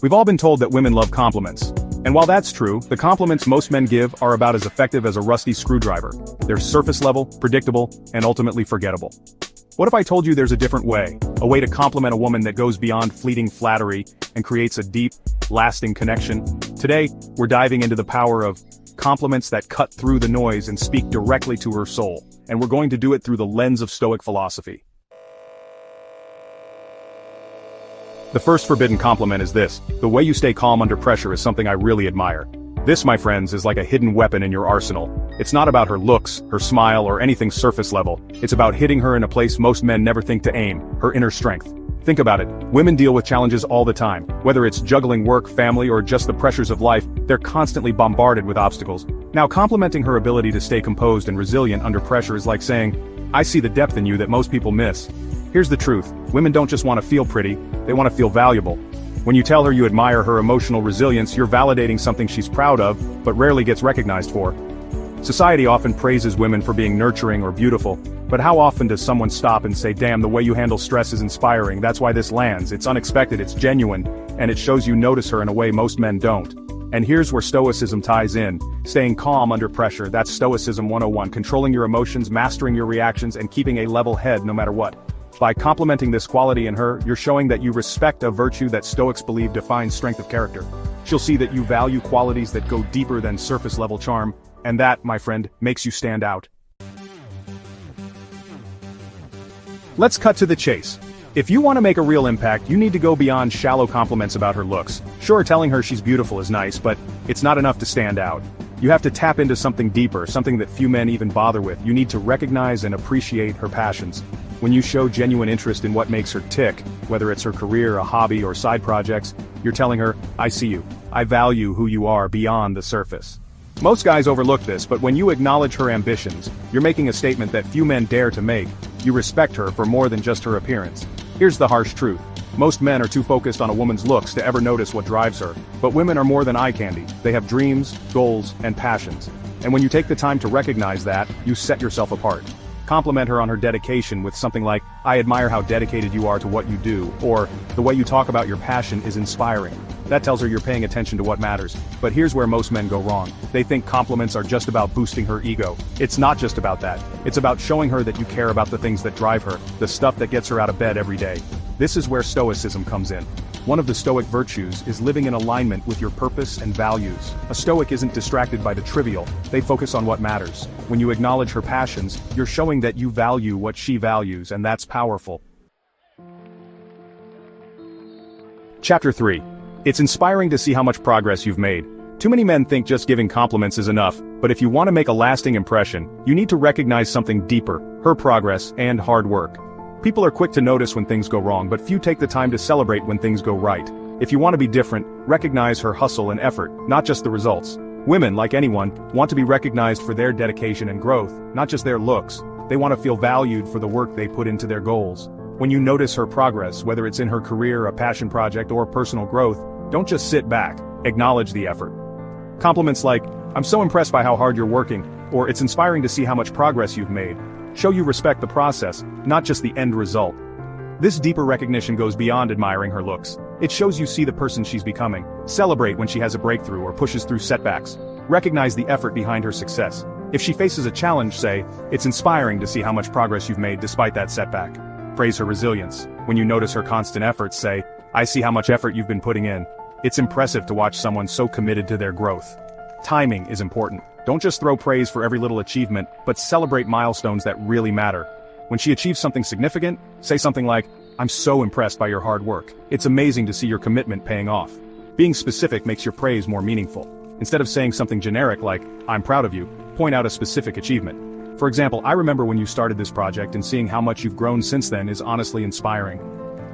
We've all been told that women love compliments. And while that's true, the compliments most men give are about as effective as a rusty screwdriver. They're surface level, predictable, and ultimately forgettable. What if I told you there's a different way? A way to compliment a woman that goes beyond fleeting flattery and creates a deep, lasting connection? Today, we're diving into the power of compliments that cut through the noise and speak directly to her soul. And we're going to do it through the lens of Stoic philosophy. The first forbidden compliment is this: the way you stay calm under pressure is something I really admire. This, my friends, is like a hidden weapon in your arsenal. It's not about her looks, her smile, or anything surface level. It's about hitting her in a place most men never think to aim: her inner strength. Think about it. Women deal with challenges all the time. Whether it's juggling work, family, or just the pressures of life, they're constantly bombarded with obstacles. Now, complimenting her ability to stay composed and resilient under pressure is like saying, "I see the depth in you that most people miss." Here's the truth: women don't just want to feel pretty, they want to feel valuable. When you tell her you admire her emotional resilience, you're validating something she's proud of, but rarely gets recognized for. Society often praises women for being nurturing or beautiful, but how often does someone stop and say, "Damn, the way you handle stress is inspiring, that's why this lands, it's unexpected, it's genuine," and it shows you notice her in a way most men don't. And here's where Stoicism ties in. Staying calm under pressure, that's Stoicism 101, controlling your emotions, mastering your reactions, and keeping a level head no matter what. By complimenting this quality in her, you're showing that you respect a virtue that Stoics believe defines strength of character. She'll see that you value qualities that go deeper than surface-level charm, and that, my friend, makes you stand out. Let's cut to the chase. If you want to make a real impact, you need to go beyond shallow compliments about her looks. Sure, telling her she's beautiful is nice, but it's not enough to stand out. You have to tap into something deeper, something that few men even bother with. You need to recognize and appreciate her passions. When you show genuine interest in what makes her tick, whether it's her career, a hobby, or side projects, you're telling her, "I see you. I value who you are beyond the surface." Most guys overlook this, but when you acknowledge her ambitions, you're making a statement that few men dare to make. You respect her for more than just her appearance. Here's the harsh truth: most men are too focused on a woman's looks to ever notice what drives her. But women are more than eye candy. They have dreams, goals, and passions. And when you take the time to recognize that, you set yourself apart. Compliment her on her dedication with something like, "I admire how dedicated you are to what you do," or, "The way you talk about your passion is inspiring." That tells her you're paying attention to what matters. But here's where most men go wrong. They think compliments are just about boosting her ego. It's not just about that. It's about showing her that you care about the things that drive her, the stuff that gets her out of bed every day. This is where Stoicism comes in. One of the Stoic virtues is living in alignment with your purpose and values. A Stoic isn't distracted by the trivial, they focus on what matters. When you acknowledge her passions, you're showing that you value what she values, and that's powerful. Chapter 3. It's inspiring to see how much progress you've made. Too many men think just giving compliments is enough, but if you want to make a lasting impression, you need to recognize something deeper: her progress and hard work. People are quick to notice when things go wrong, but few take the time to celebrate when things go right. If you want to be different, recognize her hustle and effort, not just the results. Women, like anyone, want to be recognized for their dedication and growth, not just their looks. They want to feel valued for the work they put into their goals. When you notice her progress, whether it's in her career, a passion project, or personal growth, don't just sit back, acknowledge the effort. Compliments like, "I'm so impressed by how hard you're working," or "It's inspiring to see how much progress you've made," show you respect the process, not just the end result. This deeper recognition goes beyond admiring her looks. It shows you see the person she's becoming. Celebrate when she has a breakthrough or pushes through setbacks. Recognize the effort behind her success. If she faces a challenge, say, "It's inspiring to see how much progress you've made despite that setback." Praise her resilience. When you notice her constant efforts, say, "I see how much effort you've been putting in." It's impressive to watch someone so committed to their growth. Timing is important. Don't just throw praise for every little achievement, but celebrate milestones that really matter. When she achieves something significant, say something like, "I'm so impressed by your hard work. It's amazing to see your commitment paying off." Being specific makes your praise more meaningful. Instead of saying something generic like, "I'm proud of you," point out a specific achievement. For example, "I remember when you started this project, and seeing how much you've grown since then is honestly inspiring."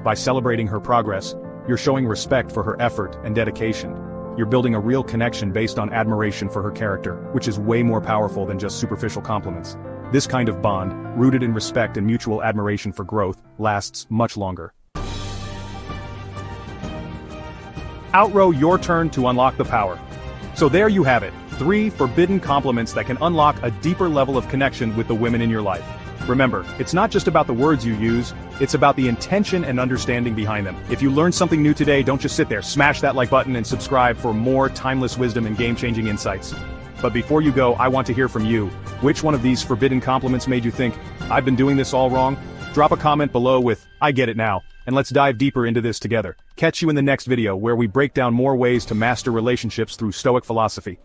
By celebrating her progress, you're showing respect for her effort and dedication. You're building a real connection based on admiration for her character, which is way more powerful than just superficial compliments. This kind of bond, rooted in respect and mutual admiration for growth, lasts much longer. Outrow your turn to unlock the power. So there you have it, 3 forbidden compliments that can unlock a deeper level of connection with the women in your life. Remember, it's not just about the words you use, it's about the intention and understanding behind them. If you learned something new today, don't just sit there, smash that like button and subscribe for more timeless wisdom and game-changing insights. But before you go, I want to hear from you. Which one of these forbidden compliments made you think, I've been doing this all wrong? Drop a comment below with, I get it now, and let's dive deeper into this together. Catch you in the next video where we break down more ways to master relationships through Stoic philosophy.